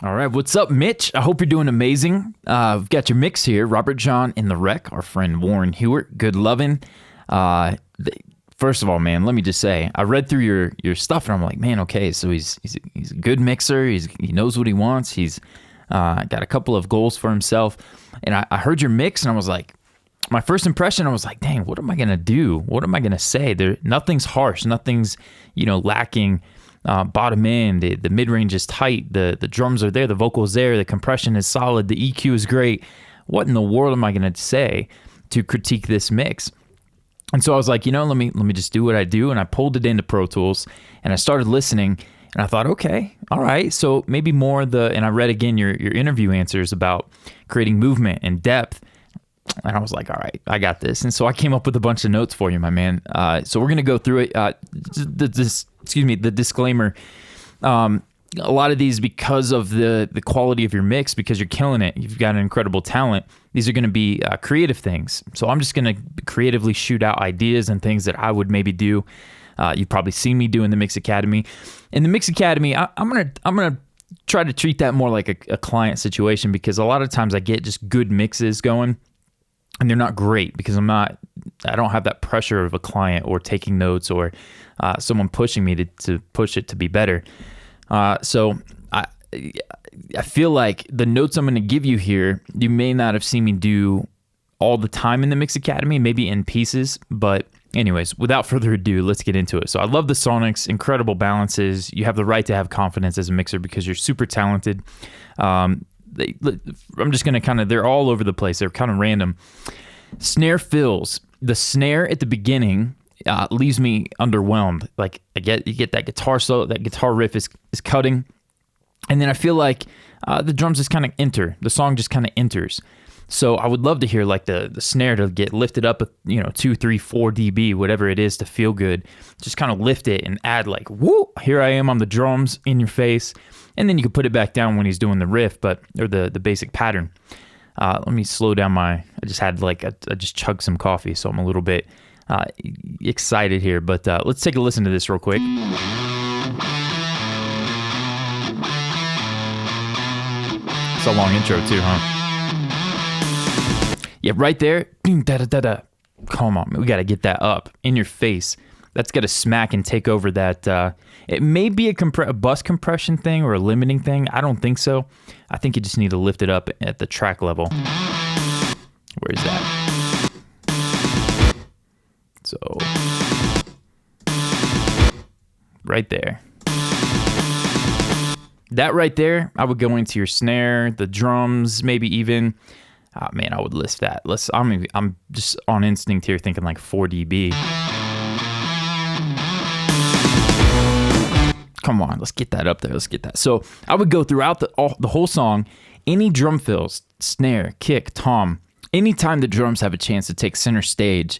All right, what's up, Mitch? I hope you're doing amazing. We've got your mix here. Robert John in the wreck, our friend Warren Hewitt, good loving. First of all, man, let me just say, I read through your stuff and I'm like, man, okay, so he's a good mixer. He knows what he wants. He's got a couple of goals for himself. And I heard your mix and I was like, my first impression, I was like, dang, what am I gonna do? What am I gonna say? Nothing's harsh, nothing's lacking. Bottom end, the mid-range is tight, the drums are there, the vocals there, the compression is solid, the EQ is great. What in the world am I going to say to critique this mix? And so I was like, let me just do what I do, and I pulled it into Pro Tools, and I started listening, and I thought, okay, all right, so maybe more and I read again your interview answers about creating movement and depth, and I was like, all right, I got this. And so I came up with a bunch of notes for you, my man. So we're going to go through it. The disclaimer. A lot of these, because of the quality of your mix, because you're killing it, you've got an incredible talent, these are going to be creative things. So I'm just going to creatively shoot out ideas and things that I would maybe do. You've probably seen me do in the Mix Academy. In the Mix Academy, I'm gonna try to treat that more like a client situation, because a lot of times I get just good mixes going, and they're not great because I don't have that pressure of a client or taking notes or someone pushing me to push it to be better. So I feel like the notes I'm going to give you here, you may not have seen me do all the time in the Mix Academy, maybe in pieces. But anyways, without further ado, let's get into it. So I love the sonics, incredible balances. You have the right to have confidence as a mixer because you're super talented. I'm just going to they're all over the place. They're kind of random. Snare fills. The snare at the beginning leaves me underwhelmed. Like you get that guitar solo, that guitar riff is cutting. And then I feel like the drums just kind of enter. The song just kind of enters. So I would love to hear like the snare to get lifted up, 2, 3, 4 dB, whatever it is, to feel good. Just kind of lift it and add like, whoo, here I am on the drums in your face. And then you can put it back down when he's doing the riff, or the basic pattern. Let me slow down I just chugged some coffee, so I'm a little bit excited here. But let's take a listen to this real quick. It's a long intro too, huh? Yeah, right there. Come on, we got to get that up in your face. That's got to smack and take over that. It may be a bus compression thing or a limiting thing. I don't think so. I think you just need to lift it up at the track level. Where is that? So, right there. That right there, I would go into your snare, the drums, maybe even. I would list that. I'm just on instinct here thinking like 4 dB. Come on, let's get that up there. Let's get that. So I would go throughout the whole song, any drum fills, snare, kick, tom, anytime the drums have a chance to take center stage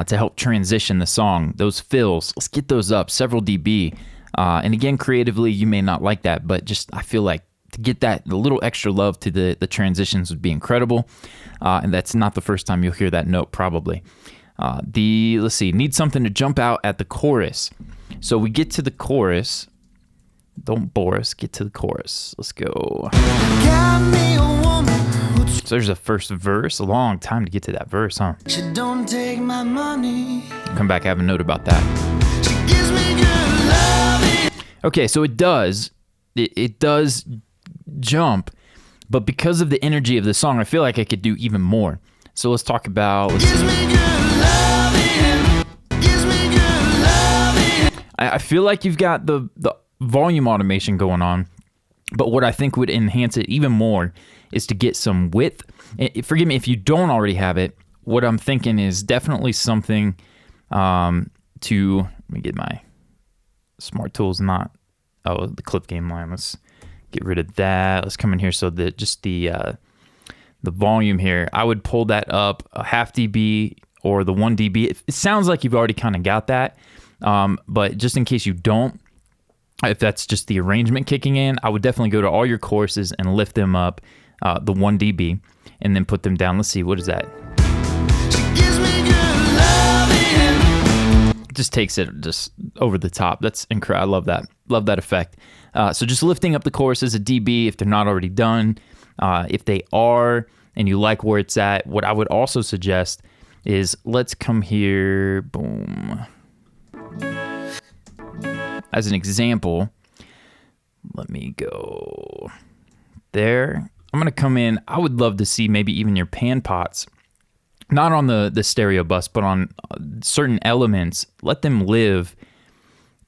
to help transition the song, those fills, let's get those up several dB. And again, creatively, you may not like that, but just I feel like to get a little extra love to the transitions would be incredible. And that's not the first time you'll hear that note, probably. Let's see, need something to jump out at the chorus. So we get to the chorus. Don't bore us, get to the chorus. Let's go. So there's the first verse. A long time to get to that verse, huh? She don't take my money. Come back, I have a note about that. She gives me good love. Okay, so it does jump, but because of the energy of the song, I feel like I could do even more. So let's talk about. I feel like you've got the volume automation going on, but what I think would enhance it even more is to get some width. Forgive me if you don't already have it. What I'm thinking is definitely something let me get my Smart Tools, the clip game line. Let's get rid of that. Let's come in here so that just the volume here, I would pull that up a half dB or the 1 dB. It sounds like you've already kind of got that, but just in case you don't, if that's just the arrangement kicking in, I would definitely go to all your courses and lift them up the 1 dB and then put them down. Let's see, what is that? Just takes it just over the top. That's incredible. I love that. Love that effect. So just lifting up the chorus as a dB if they're not already done. If they are and you like where it's at, what I would also suggest is let's come here, boom. As an example, let me go there. I'm going to come in. I would love to see maybe even your pan pots, not on the Stereobuss, but on certain elements. Let them live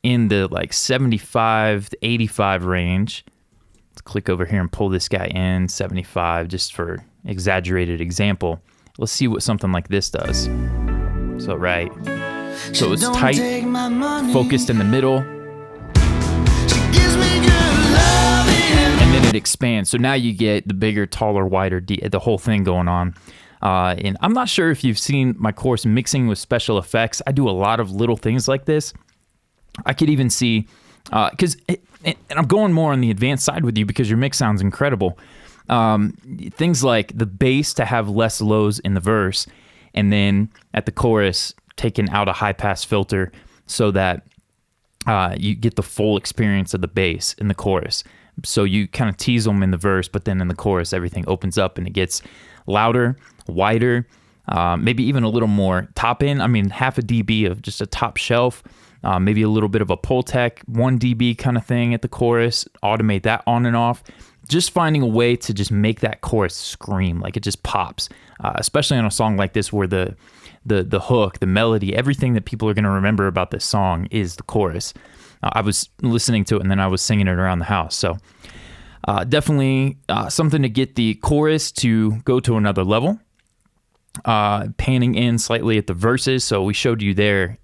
in the like 75 to 85 range. Let's click over here and pull this guy in 75 just for exaggerated example. Let's see what something like this does. So right. So it's tight, focused in the middle. And then it expands. So now you get the bigger, taller, wider, the whole thing going on. And I'm not sure if you've seen my course, Mixing with Special Effects. I do a lot of little things like this. I could even see, and I'm going more on the advanced side with you because your mix sounds incredible. Things like the bass to have less lows in the verse, and then at the chorus, taking out a high pass filter so that you get the full experience of the bass in the chorus. So you kind of tease them in the verse, but then in the chorus, everything opens up and it gets louder, wider, maybe even a little more top end. I mean, half a dB of just a top shelf, maybe a little bit of a Pultec, 1 dB kind of thing at the chorus, automate that on and off. Just finding a way to just make that chorus scream, like it just pops, especially on a song like this where the hook, the melody, everything that people are going to remember about this song is the chorus. I was listening to it and then I was singing it around the house. So definitely something to get the chorus to go to another level. Panning in slightly at the verses. So we showed you there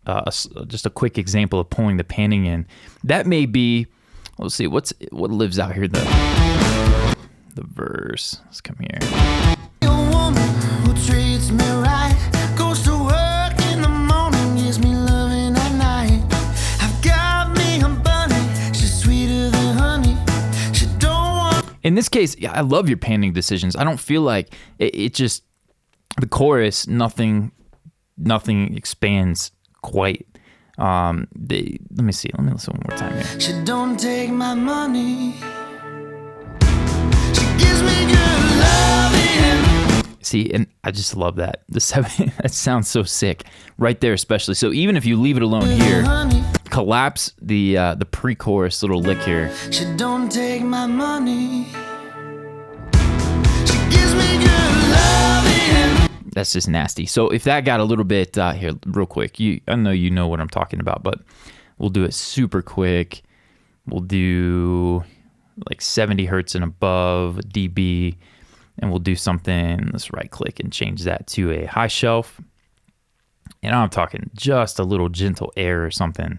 just a quick example of pulling the panning in. That may be, let's see, what lives out here, the verse. Let's come here. A woman who treats me right, goes to work in the morning, gives me loving at night. I've got me a bunny, she's sweeter than honey. She don't want. In this case, yeah, I love your panning decisions. I don't feel like it just, the chorus, nothing expands quite. Let me see. Let me listen one more time here. She don't take my money. She gives me good loving. See, and I just love that. That sounds so sick right there, especially. So even if you leave it alone here, collapse the pre-chorus little lick here. She don't take my money. She gives me good loving. That's just nasty. So if that got a little bit here, real quick, I know you know what I'm talking about, but we'll do it super quick. We'll do like 70 hertz and above, dB, and we'll do something. Let's right click and change that to a high shelf. And I'm talking just a little gentle air or something.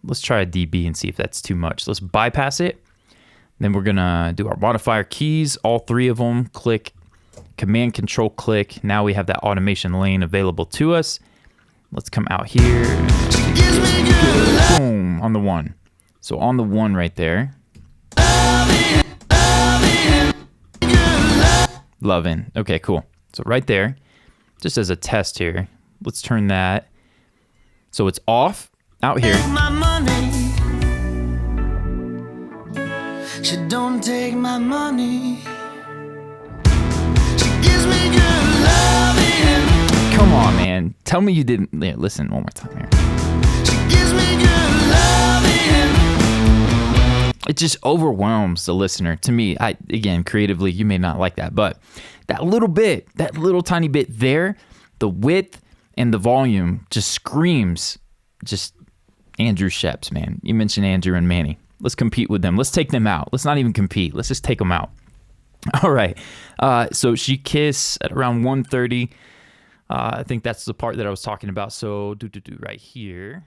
Let's try a dB and see if that's too much. Let's bypass it. Then we're gonna do our modifier keys, all 3 of them. Click, Command Control click. Now we have that automation lane available to us. Let's come out here. Boom, on the 1. So on the 1 right there. Loving. Okay, cool. So right there, just as a test here, let's turn that. So it's off out here. She don't take my money. Come on, man. Tell me you didn't. Yeah, listen one more time here. It just overwhelms the listener. To me, again, creatively, you may not like that, but that little bit, that little tiny bit there, the width and the volume just screams just Andrew Sheps, man. You mentioned Andrew and Manny. Let's compete with them. Let's take them out. Let's not even compete. Let's just take them out. All right. So She Kiss at around 130. I think that's the part that I was talking about. So do right here.